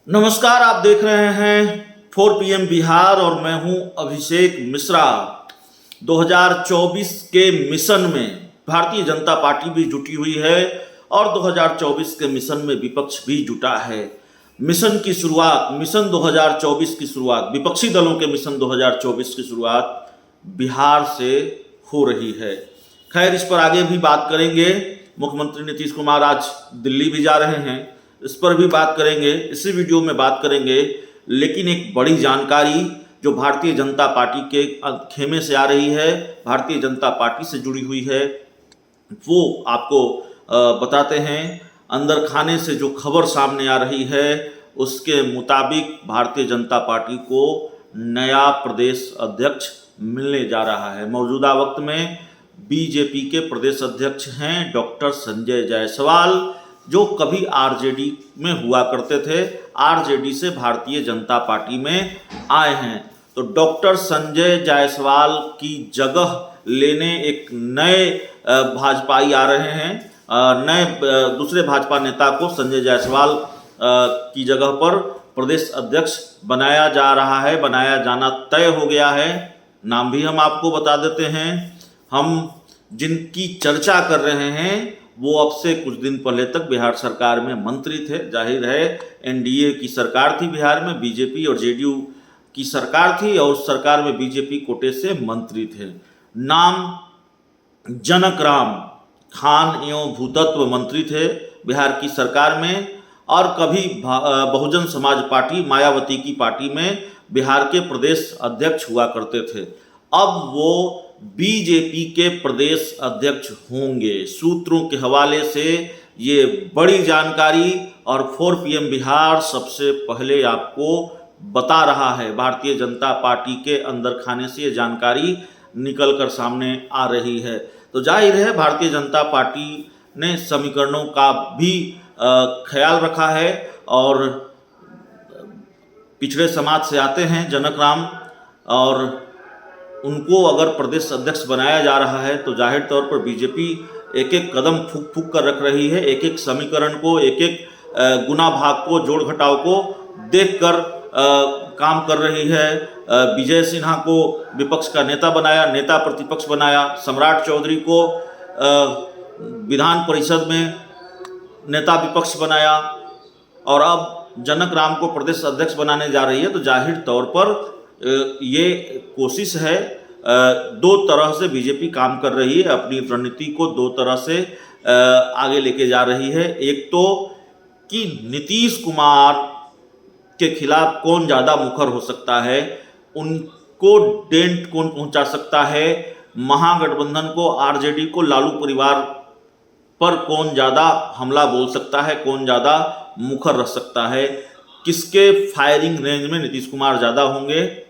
नमस्कार, आप देख रहे हैं 4 PM बिहार और मैं हूं अभिषेक मिश्रा। 2024 के मिशन में भारतीय जनता पार्टी भी जुटी हुई है और 2024 के मिशन में विपक्ष भी जुटा है। मिशन 2024 की शुरुआत, विपक्षी दलों के मिशन 2024 की शुरुआत बिहार से हो रही है। खैर, इस पर आगे भी बात करेंगे। मुख्यमंत्री नीतीश कुमार आज दिल्ली भी जा रहे हैं, इस पर भी बात करेंगे, इसी वीडियो में बात करेंगे। लेकिन एक बड़ी जानकारी जो भारतीय जनता पार्टी के खेमे से आ रही है, भारतीय जनता पार्टी से जुड़ी हुई है, वो आपको बताते हैं। अंदर खाने से जो खबर सामने आ रही है उसके मुताबिक भारतीय जनता पार्टी को नया प्रदेश अध्यक्ष मिलने जा रहा है। मौजूदा वक्त में बीजेपी के प्रदेश अध्यक्ष हैं डॉक्टर संजय जायसवाल, जो कभी आरजेडी में हुआ करते थे, आरजेडी से भारतीय जनता पार्टी में आए हैं। तो डॉक्टर संजय जायसवाल की जगह लेने एक नए भाजपाई आ रहे हैं। नए दूसरे भाजपा नेता को संजय जायसवाल की जगह पर प्रदेश अध्यक्ष बनाया जा रहा है, बनाया जाना तय हो गया है। नाम भी हम आपको बता देते हैं। हम जिनकी चर्चा कर रहे हैं वो अब से कुछ दिन पहले तक बिहार सरकार में मंत्री थे। जाहिर है एनडीए की सरकार थी बिहार में, बीजेपी और जेडीयू की सरकार थी और उस सरकार में बीजेपी कोटे से मंत्री थे। नाम जनक राम खान एवं भूतत्व मंत्री थे बिहार की सरकार में, और कभी बहुजन समाज पार्टी मायावती की पार्टी में बिहार के प्रदेश अध्यक्ष हुआ करते थे। अब वो बीजेपी के प्रदेश अध्यक्ष होंगे। सूत्रों के हवाले से ये बड़ी जानकारी और 4 PM बिहार सबसे पहले आपको बता रहा है। भारतीय जनता पार्टी के अंदर खाने से ये जानकारी निकल कर सामने आ रही है। तो जाहिर है भारतीय जनता पार्टी ने समीकरणों का भी ख्याल रखा है और पिछड़े समाज से आते हैं जनक राम, और उनको अगर प्रदेश अध्यक्ष बनाया जा रहा है तो जाहिर तौर पर बीजेपी एक एक कदम फूक फूक कर रख रही है। एक एक समीकरण को, एक एक गुना भाग को, जोड़ घटाव को देखकर काम कर रही है। विजय सिन्हा को विपक्ष का नेता बनाया, नेता प्रतिपक्ष बनाया। सम्राट चौधरी को विधान परिषद में नेता विपक्ष बनाया और अब जनक राम को प्रदेश अध्यक्ष बनाने जा रही है। तो जाहिर तौर पर ये कोशिश है, दो तरह से बीजेपी काम कर रही है, अपनी रणनीति को दो तरह से आगे लेके जा रही है। एक तो कि नीतीश कुमार के खिलाफ कौन ज़्यादा मुखर हो सकता है, उनको डेंट कौन पहुंचा सकता है, महागठबंधन को, आरजेडी को, लालू परिवार पर कौन ज़्यादा हमला बोल सकता है, कौन ज़्यादा मुखर रह सकता है, किसके फायरिंग रेंज में नीतीश कुमार ज़्यादा होंगे,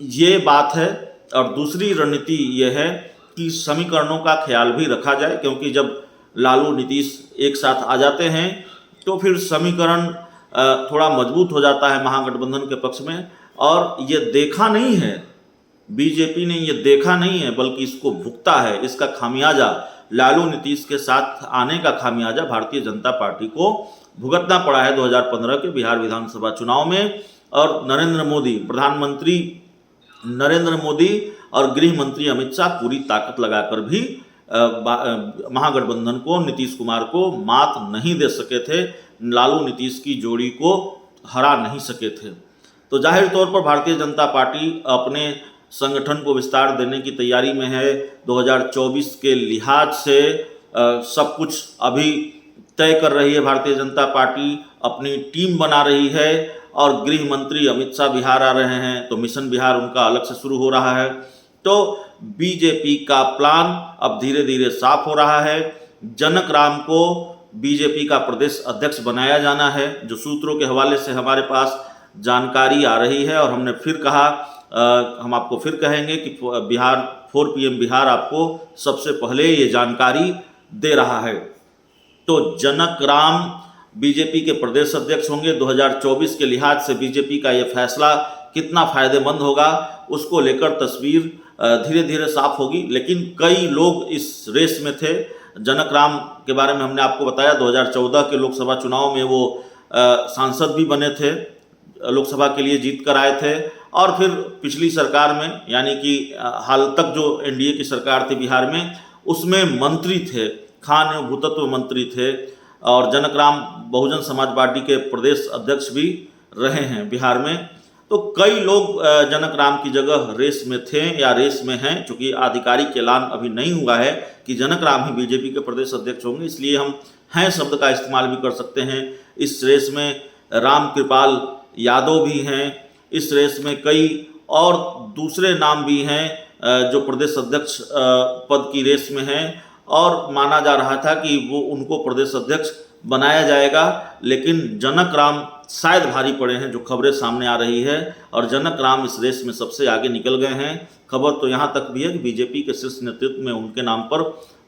ये बात है। और दूसरी रणनीति ये है कि समीकरणों का ख्याल भी रखा जाए, क्योंकि जब लालू नीतीश एक साथ आ जाते हैं तो फिर समीकरण थोड़ा मजबूत हो जाता है महागठबंधन के पक्ष में। और ये देखा नहीं है, बीजेपी ने ये देखा नहीं है, बल्कि इसको भुगता है। इसका खामियाजा, लालू नीतीश के साथ आने का खामियाजा भारतीय जनता पार्टी को भुगतना पड़ा है 2015 के बिहार विधानसभा चुनाव में। और नरेंद्र मोदी, प्रधानमंत्री नरेंद्र मोदी और गृह मंत्री अमित शाह पूरी ताकत लगाकर भी महागठबंधन को, नीतीश कुमार को मात नहीं दे सके थे, लालू नीतीश की जोड़ी को हरा नहीं सके थे। तो जाहिर तौर पर भारतीय जनता पार्टी अपने संगठन को विस्तार देने की तैयारी में है। 2024 के लिहाज से सब कुछ अभी तय कर रही है भारतीय जनता पार्टी, अपनी टीम बना रही है। और गृह मंत्री अमित शाह बिहार आ रहे हैं तो मिशन बिहार उनका अलग से शुरू हो रहा है। तो बीजेपी का प्लान अब धीरे धीरे साफ हो रहा है। जनक राम को बीजेपी का प्रदेश अध्यक्ष बनाया जाना है, जो सूत्रों के हवाले से हमारे पास जानकारी आ रही है। और हमने फिर कहा, हम आपको फिर कहेंगे कि 4 PM बिहार आपको सबसे पहले ये जानकारी दे रहा है। तो जनक राम बीजेपी के प्रदेश अध्यक्ष होंगे। 2024 के लिहाज से बीजेपी का ये फैसला कितना फायदेमंद होगा, उसको लेकर तस्वीर धीरे धीरे साफ होगी। लेकिन कई लोग इस रेस में थे। जनक राम के बारे में हमने आपको बताया, 2014 के लोकसभा चुनाव में वो सांसद भी बने थे, लोकसभा के लिए जीत कर आए थे, और फिर पिछली सरकार में यानी कि हाल तक जो एनडीए की सरकार थी बिहार में, उसमें मंत्री थे, खान एवं भूतत्व मंत्री थे, और जनक राम बहुजन समाज पार्टी के प्रदेश अध्यक्ष भी रहे हैं बिहार में। तो कई लोग जनक राम की जगह रेस में थे या रेस में हैं, चूँकि आधिकारिक ऐलान अभी नहीं हुआ है कि जनक राम ही बीजेपी के प्रदेश अध्यक्ष होंगे, इसलिए हम हैं शब्द का इस्तेमाल भी कर सकते हैं। इस रेस में राम कृपाल यादव भी हैं, इस रेस में कई और दूसरे नाम भी हैं जो प्रदेश अध्यक्ष पद की रेस में हैं, और माना जा रहा था कि वो उनको प्रदेश अध्यक्ष बनाया जाएगा, लेकिन जनक राम शायद भारी पड़े हैं, जो खबरें सामने आ रही है, और जनक राम इस रेस में सबसे आगे निकल गए हैं। खबर तो यहाँ तक भी है कि बीजेपी के शीर्ष नेतृत्व में उनके नाम पर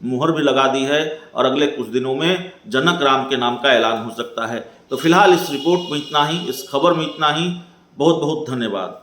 मुहर भी लगा दी है, और अगले कुछ दिनों में जनक राम के नाम का ऐलान हो सकता है। तो फिलहाल इस रिपोर्ट में इतना ही, इस खबर में इतना ही। बहुत बहुत धन्यवाद।